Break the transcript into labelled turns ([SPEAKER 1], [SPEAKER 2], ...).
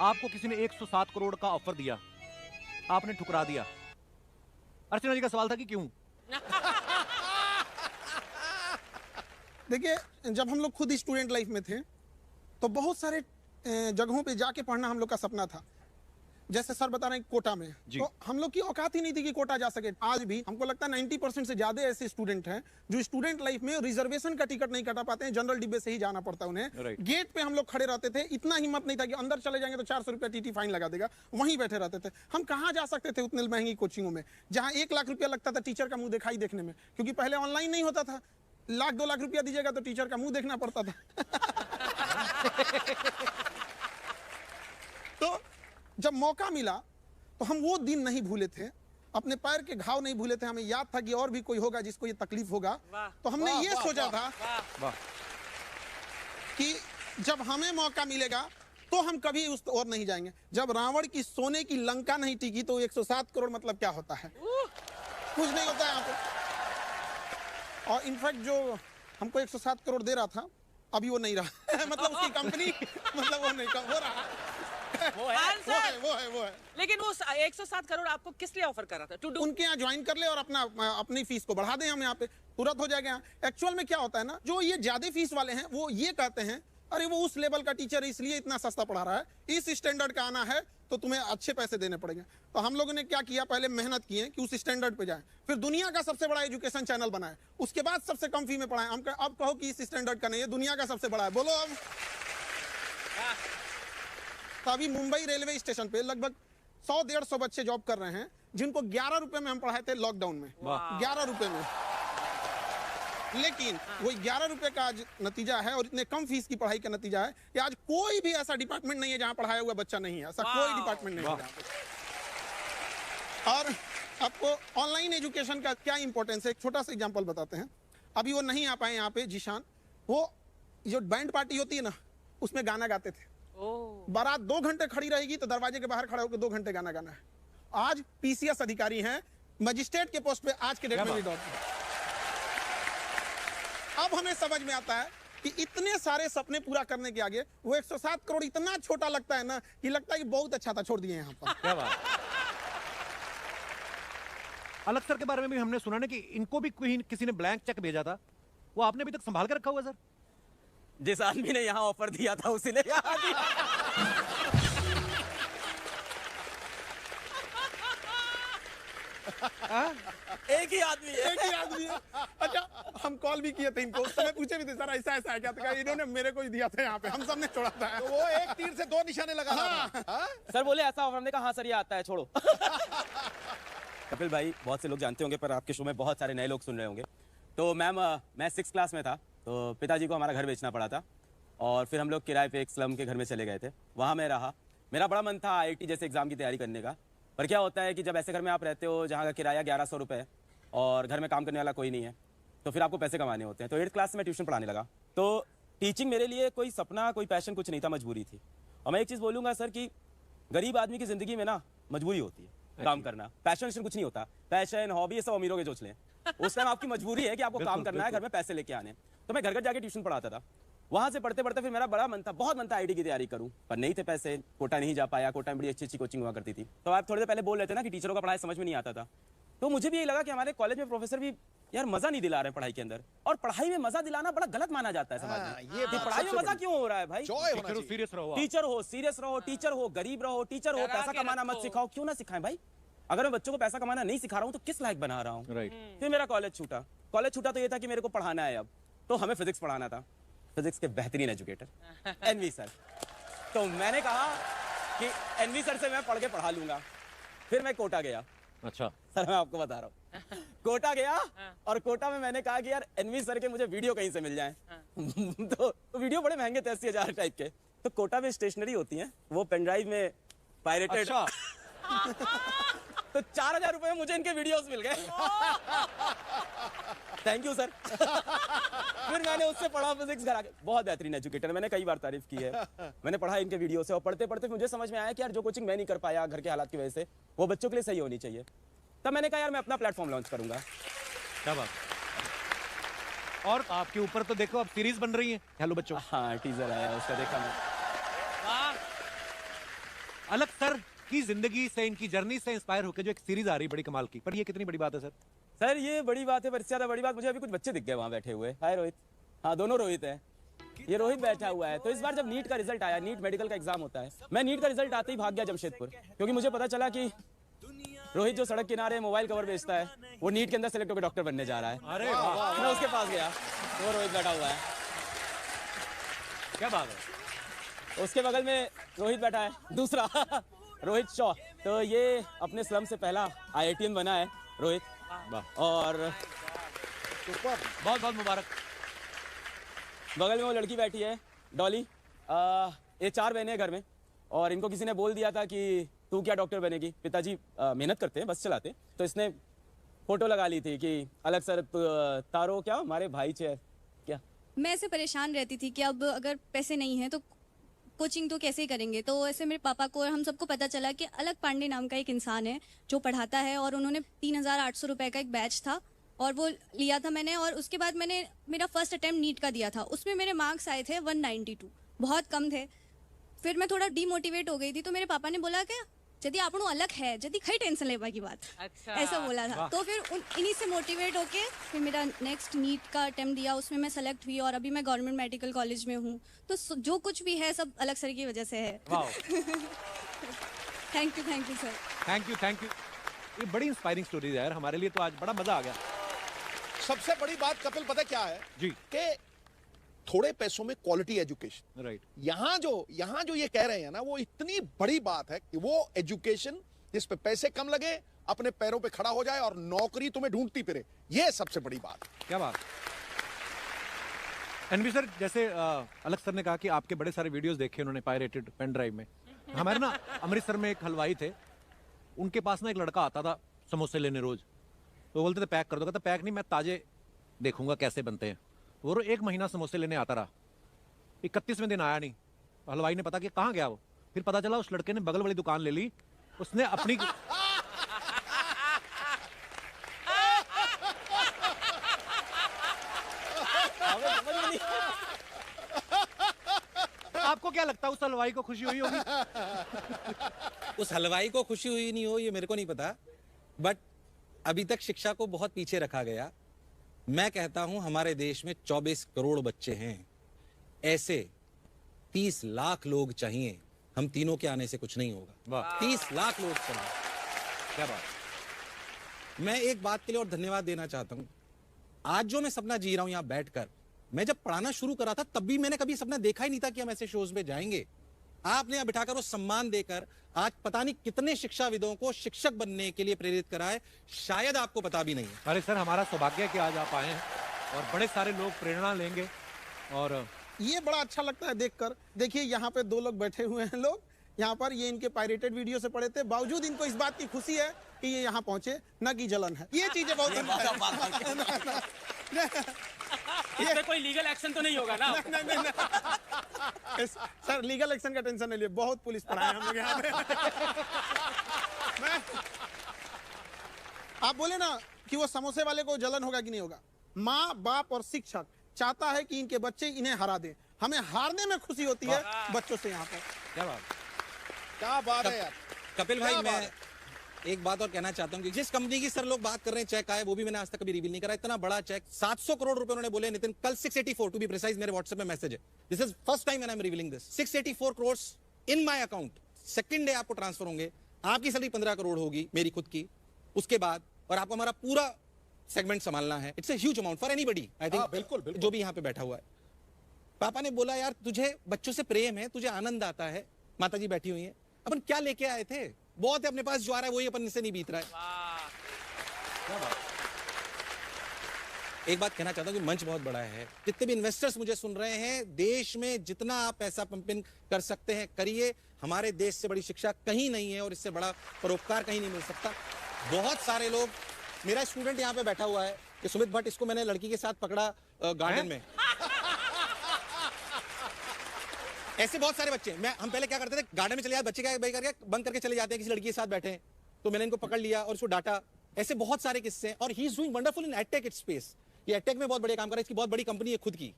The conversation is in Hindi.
[SPEAKER 1] आपको किसी ने 107 करोड़ का ऑफर दिया, आपने ठुकरा दिया। अर्चना जी का सवाल था कि क्यों?
[SPEAKER 2] देखिए, जब हम लोग खुद स्टूडेंट लाइफ में थे तो बहुत सारे जगहों पे जाके पढ़ना हम लोग का सपना था। जैसे सर बता रहे हैं कोटा में, तो हम लोग की औकात ही नहीं थी कि कोटा जा सके। आज भी हमको लगता है 90% से ज्यादा ऐसे स्टूडेंट हैं जो स्टूडेंट लाइफ में रिजर्वेशन का टिकट नहीं कटा पाते हैं, जनरल डिब्बे से ही जाना पड़ता है उन्हें। गेट पे हम लोग खड़े रहते थे, इतना हिम्मत नहीं था कि अंदर चले जाएंगे तो 400 रुपया टीटी फाइन लगा देगा, वहीं बैठे रहते थे। हम कहाँ जा सकते थे उतनी महंगी कोचिंगों में जहाँ 1 लाख रुपया लगता था टीचर का मुंह दिखाई देखने में, क्योंकि पहले ऑनलाइन नहीं होता था। 1-2 लाख रुपया दीजिएगा तो टीचर का मुंह देखना पड़ता था। तो जब मौका मिला तो हम वो दिन नहीं भूले थे, अपने पैर के घाव नहीं भूले थे। हमें याद था कि और भी कोई होगा जिसको ये तकलीफ होगा, तो हमने ये सोचा था कि जब हमें मौका मिलेगा तो हम कभी उस ओर नहीं जाएंगे। जब रावण की सोने की लंका नहीं टिकी तो 107 करोड़ मतलब क्या होता है? कुछ नहीं होता है यहाँ पे। और इनफैक्ट जो हमको 107 करोड़ दे रहा था अभी वो नहीं रहा। मतलब उसकी कंपनी, मतलब वो नहीं हो रहा। वो है।
[SPEAKER 3] लेकिन वो 107 करोड़ आपको किस लिए ऑफर कर रहा था?
[SPEAKER 2] उनके यहाँ ज्वाइन कर ले और अपनी फीस को बढ़ा दें, हम यहाँ पे तुरंत हो जाएगा। एक्चुअल में क्या होता है ना, जो ये ज्यादा फीस वाले हैं वो ये कहते हैं अरे वो उस लेवल का टीचर है इसलिए इतना सस्ता पढ़ा रहा है, इस स्टैंडर्ड का आना है तो तुम्हें अच्छे पैसे देने पड़ेंगे। तो हम लोगों ने क्या किया, पहले मेहनत किए कि उस स्टैंडर्ड पे जाए, फिर दुनिया का सबसे बड़ा एजुकेशन चैनल बनाए, उसके बाद सबसे कम फी में पढ़ाएं। हम अब कहो कि इस स्टैंडर्ड का नहीं है, दुनिया का सबसे बड़ा है, बोलो अब। तो अभी मुंबई रेलवे स्टेशन पे लगभग 100-150 बच्चे जॉब कर रहे हैं जिनको 11 रुपए में हम पढ़ाए थे लॉकडाउन में। 11 रुपए में। लेकिन वो 11 रुपए का आज नतीजा है और इतने कम फीस की पढ़ाई का नतीजा है कि आज कोई भी ऐसा डिपार्टमेंट नहीं है जहां पढ़ाया हुआ बच्चा नहीं है। ऐसा कोई डिपार्टमेंट नहीं है। और आपको ऑनलाइन एजुकेशन का क्या इंपॉर्टेंस है, एक छोटा सा एग्जांपल बताते हैं। अभी वो नहीं आ पाए यहाँ पे जीशान, वो जो बैंड पार्टी होती है ना उसमें गाना गाते थे। बारात 2 घंटे खड़ी रहेगी तो दरवाजे के बाहर खड़ा होकर 2 घंटे गाना गाना है। आज पीसीएस अधिकारी हैं, मजिस्ट्रेट के पोस्ट पे आज के डेट में भी दौड़ते हैं। अब हमें समझ में आता है कि इतने सारे सपने पूरा करने के आगे वो 107 करोड़ इतना छोटा लगता है ना कि लगता है कि बहुत अच्छा था, छोड़ दिए यहाँ पर।
[SPEAKER 1] क्या बात। अलग सर के बारे में भी हमने सुना ना कि इनको भी किसी ने ब्लैंक चेक भेजा था, वो आपने अभी तक संभाल के रखा हुआ सर?
[SPEAKER 4] जिस आदमी ने यहाँ ऑफर दिया था उसी ने एक ही आदमी है।
[SPEAKER 2] अच्छा, हम कॉल भी किए थे इनको, उस समय पूछे भी थे सर ऐसा ऐसा है क्या, तो इन्होंने मेरे को ही दिया था यहाँ पे, हम सबने छोड़ा था।
[SPEAKER 5] तो वो एक तीर से 2 निशाने लगा रहा था।
[SPEAKER 4] सर बोले ऐसा ऑफर, हमने कहा हाँ सर ये आता है, छोड़ो। कपिल भाई बहुत से लोग जानते होंगे पर आपके शो में बहुत सारे नए लोग सुन रहे होंगे। तो मैम मैं 6th क्लास में था तो पिताजी को हमारा घर बेचना पड़ा था और फिर हम लोग किराए पे एक स्लम के घर में चले गए थे। वहाँ मैं रहा, मेरा बड़ा मन था IIT जैसे एग्जाम की तैयारी करने का। पर क्या होता है कि जब ऐसे घर में आप रहते हो जहाँ का किराया 1100 रुपये है और घर में काम करने वाला कोई नहीं है, तो फिर आपको पैसे कमाने होते हैं। तो 8th क्लास में ट्यूशन पढ़ाने लगा। तो टीचिंग मेरे लिए कोई सपना, कोई पैशन कुछ नहीं था, मजबूरी थी। और मैं एक चीज़ बोलूँगा सर कि गरीब आदमी की ज़िंदगी में ना मजबूरी होती है काम करना। पैशन कुछ नहीं होता, पैशन हॉबी ये सब अमीरों के चोचले हैं। उस टाइम आपकी मजबूरी है कि आपको काम करना है, घर में पैसे लेके आने। तो मैं घर घर जाके ट्यूशन पढ़ाता था। वहां से पढ़ते पढ़ते फिर मेरा बड़ा मन था, बहुत मन था IIT की तैयारी करूं, पर नहीं थे पैसे, कोटा नहीं जा पाया। कोटा में बड़ी अच्छी अच्छी कोचिंग हुआ करती थी। तो आप थोड़े देर पहले बोल रहे थे ना कि टीचरों का पढ़ाई समझ में नहीं आता था, तो मुझे भी यही लगा कि हमारे कॉलेज में प्रोफेसर भी यार मजा नहीं दिला रहे पढ़ाई के अंदर। और पढ़ाई में मजा दिलाना बड़ा गलत माना जाता है समाज में। ये पढ़ाई में मजा क्यों हो रहा है भाई? टीचर हो, सीरियस रहो, टीचर हो, गरीब रहो, टीचर हो, पैसा कमाना मत सिखाओ। क्यों ना सिखाएं भाई? अगर मैं बच्चों को पैसा कमाना नहीं सिखा रहा हूँ तो किस लायक बना रहा हूँ? फिर मेरा कॉलेज छूटा। कॉलेज छूटा तो ये था कि मेरे को पढ़ाना है अब, तो हमें फिजिक्स पढ़ाना था। फिजिक्स के बेहतरीन एजुकेटर NV सर। तो मैंने कहा कि NV सर से मैं पढ़ के पढ़ा लूंगा। फिर मैं कोटा गया।
[SPEAKER 1] अच्छा
[SPEAKER 4] सर मैं आपको बता रहा हूँ, कोटा गया और कोटा में मैंने कहा कि यार NV सर के मुझे वीडियो कहीं से मिल जाए। तो वीडियो बड़े महंगे थे, 80,000 टाइप के। तो कोटा में स्टेशनरी होती है, वो पेन ड्राइव में पायरेटेड। तो 4,000 रुपए में मुझे इनके वीडियोस मिल गए। Thank you sir. फिर मैंने उससे पढ़ा फिजिक्स घर आके। बहुत बेहतरीन एजुकेटर, मैंने कई बार तारीफ की है। मैंने पढ़ा इनके वीडियो से और पढ़ते पढ़ते मुझे समझ में आया कि यार जो कोचिंग मैं नहीं कर पाया घर के हालात की वजह से, वो बच्चों के लिए सही होनी चाहिए। तब मैंने कहा यार मैं अपना प्लेटफॉर्म लॉन्च करूंगा।
[SPEAKER 1] क्या बात। और आपके ऊपर तो देखो अब सीरीज बन रही है हेलो बच्चों।
[SPEAKER 4] हाँ टीजर आया उसका, देखा मैं।
[SPEAKER 1] अलग सर की जिंदगी से, इनकी जर्नी से इंस्पायर होकर जो एक सीरीज आ रही है बड़ी कमाल की, पर ये कितनी बड़ी बात है सर?
[SPEAKER 4] सर ये बड़ी बात है, पर इससे ज्यादा बड़ी बात मुझे अभी कुछ बच्चे दिख गए वहाँ बैठे हुए। हाय रोहित। हाँ दोनों रोहित हैं। ये रोहित बैठा हुआ है। तो इस बार जब नीट का रिजल्ट आया, नीट मेडिकल का एग्जाम होता है, मैं नीट का रिजल्ट आते ही भाग गया जमशेदपुर, क्योंकि मुझे पता चला कि रोहित जो सड़क किनारे मोबाइल कवर बेचता है, वो नीट के अंदर सेलेक्ट होकर डॉक्टर बनने जा रहा है।
[SPEAKER 1] अरे वाह,
[SPEAKER 4] मैं उसके पास गया, वो रोहित बैठा हुआ है।
[SPEAKER 1] क्या बात है।
[SPEAKER 4] उसके बगल में रोहित बैठा है दूसरा रोहित शॉ। तो ये अपने स्लम से पहला IITian बना है रोहित, और
[SPEAKER 1] बहुत बहुत मुबारक।
[SPEAKER 4] बगल में वो लड़की बैठी है डॉली। ये 4 बहनें हैं घर में, और इनको किसी ने बोल दिया था कि तू क्या डॉक्टर बनेगी। पिताजी मेहनत करते हैं, बस चलाते, तो इसने फोटो लगा ली थी कि अलग सर तारो क्या हमारे भाई छे क्या।
[SPEAKER 6] मैं ऐसे परेशान रहती थी कि अब अगर पैसे नहीं हैं तो कोचिंग तो कैसे ही करेंगे। तो ऐसे मेरे पापा को और हम सबको पता चला कि अलग पांडे नाम का एक इंसान है जो पढ़ाता है, और उन्होंने 3,800 रुपये का एक बैच था और वो लिया था मैंने। और उसके बाद मैंने मेरा फर्स्ट अटेम्प्ट नीट का दिया था, उसमें मेरे मार्क्स आए थे 192, बहुत कम थे। फिर मैं थोड़ा डीमोटिवेट हो गई थी, तो मेरे पापा ने बोला कि यदि आपनो अलग है, यदि खई टेंशन लेवा की बात,
[SPEAKER 3] अच्छा।
[SPEAKER 6] ऐसा बोला था। तो फिर इन्हीं से मोटिवेट होके फिर मेरा नेक्स्ट नीट का अटेम्प्ट दिया, उसमें मैं सेलेक्ट हुई और अभी मैं गवर्नमेंट मेडिकल कॉलेज में हूँ। तो जो कुछ भी है सब अलग सर की वजह से है। Thank you sir.
[SPEAKER 1] Thank you. ये बड़ी इंस्पायरिंग स्टोरी है यार, हमारे लिए तो आज बड़ा मजा आ गया।
[SPEAKER 5] सबसे बड़ी बात कपिल पता क्या है
[SPEAKER 1] जी।
[SPEAKER 5] कि थोड़े पैसों में क्वालिटी एजुकेशन।
[SPEAKER 1] राइट।
[SPEAKER 5] यहाँ जो ये कह रहे हैं ना, वो इतनी बड़ी बात है कि वो एजुकेशन जिस पे पैसे कम लगे, अपने पैरों पे खड़ा हो जाए और नौकरी तुम्हें ढूंढती फिरे, ये सबसे बड़ी बात है।
[SPEAKER 1] क्या बात। एनवी सर, जैसे अलग सर ने कहा कि आपके बड़े सारे वीडियोस देखे उन्होंने पायरेटेड पेन ड्राइव में। हमारे ना अमृतसर में एक हलवाई थे, उनके पास ना एक लड़का आता था समोसे लेने रोज। तो बोलते थे पैक कर दो, कहता पैक नहीं, मैं ताजे देखूंगा कैसे बनते हैं। वो 1 महीना समोसे लेने आता रहा, 31वें दिन आया नहीं। हलवाई ने पता कि कहाँ गया वो, फिर पता चला उस लड़के ने बगल वाली दुकान ले ली, उसने अपनी आपको क्या लगता है उस हलवाई को खुशी हुई होगी?
[SPEAKER 7] उस हलवाई को खुशी हुई नहीं हो ये मेरे को नहीं पता, बट अभी तक शिक्षा को बहुत पीछे रखा गया। मैं कहता हूं हमारे देश में 24 करोड़ बच्चे हैं, ऐसे 30 लाख लोग चाहिए। हम तीनों के आने से कुछ नहीं होगा। 30 लाख लोग चाहिए।
[SPEAKER 1] क्या बात।
[SPEAKER 7] मैं एक बात के लिए और धन्यवाद देना चाहता हूं। आज जो मैं सपना जी रहा हूं यहां बैठकर, मैं जब पढ़ाना शुरू करा था तब भी मैंने कभी सपना देखा ही नहीं था कि हम ऐसे शोज में जाएंगे। आपने यहां बिठाकर वो सम्मान देकर आज पता नहीं कितने शिक्षाविदों को शिक्षक बनने के लिए प्रेरित करा है, शायद आपको पता भी नहीं है।
[SPEAKER 1] अरे सर, हमारा सौभाग्य है कि आज आप आए हैं और बड़े सारे लोग प्रेरणा लेंगे। और
[SPEAKER 2] ये बड़ा अच्छा लगता है देखकर। देखिए यहाँ पे 2 लोग बैठे हुए हैं, लोग यहाँ पर ये इनके पायरेटेड वीडियो से पढ़े थे, बावजूद इनको इस बात की खुशी है कि ये यहाँ पहुंचे, न कि जलन है। ये चीजें बहुत
[SPEAKER 4] इसमें कोई लीगल एक्शन तो नहीं होगा ना?
[SPEAKER 2] सर लीगल एक्शन का टेंशन नहीं लिए, बहुत पुलिस पड़ा है हम लोग यहाँ पे। आप बोले ना कि वो समोसे वाले को जलन होगा कि नहीं होगा। माँ बाप और शिक्षक चाहता है कि इनके बच्चे इन्हें हरा दें, हमें हारने में खुशी होती है बच्चों से। यहाँ पर
[SPEAKER 5] क्या बात है यार।
[SPEAKER 7] कपिल भाई,
[SPEAKER 5] क्या बात
[SPEAKER 7] मैं
[SPEAKER 5] है?
[SPEAKER 7] एक बात और कहना चाहता हूं कि जिस कंपनी की सर लोग बात कर रहे हैं चेक आए, वो भी मैंने आज तक कभी रिवील नहीं करा। इतना बड़ा चेक 700 करोड़ रुपए उन्होंने बोले नितिन, कल 684 टू बी प्रिसाइज मेरे व्हाट्सएप में मैसेज है। This is first time when I am revealing this. 684 crore in my account, second day आपको ट्रांसफर होंगे। आपकी सैलरी 15 करोड़ होगी मेरी खुद की, उसके बाद और आपको हमारा पूरा सेगमेंट संभालना है। It's a huge amount for anybody, I think.
[SPEAKER 5] बिल्कुल।
[SPEAKER 7] जो भी यहाँ पे बैठा हुआ है। पापा ने बोला यार तुझे बच्चों से प्रेम है, तुझे आनंद आता है। माताजी बैठी हुई है, अपन क्या लेके आए थे, बहुत है अपने पास, जो आ रहा है वही अपन से नहीं बीत रहा है। एक बात कहना चाहता हूं कि मंच बहुत बड़ा है। जितने भी इन्वेस्टर्स मुझे सुन रहे हैं, देश में जितना आप पैसा पंपिंग कर सकते हैं करिए। हमारे देश से बड़ी शिक्षा कहीं नहीं है और इससे बड़ा परोपकार कहीं नहीं मिल सकता। बहुत सारे लोग, मेरा स्टूडेंट यहाँ पे बैठा हुआ है कि सुमित भट्ट, इसको मैंने लड़की के साथ पकड़ा गार्डन में। ऐसे बहुत सारे बच्चे, हम पहले क्या करते थे, गार्डन में चले जाते, बच्चे क्या करके बंद करके चले जाते हैं, किसी लड़की के साथ बैठे हैं, तो मैंने इनको पकड़ लिया और उसको डांटा। ऐसे बहुत सारे किस्से हैं और he is doing wonderful in edtech space. ये एडटेक में बहुत बड़े काम कर रहा है, इसकी बहुत बड़ी कंपनी है खुद की।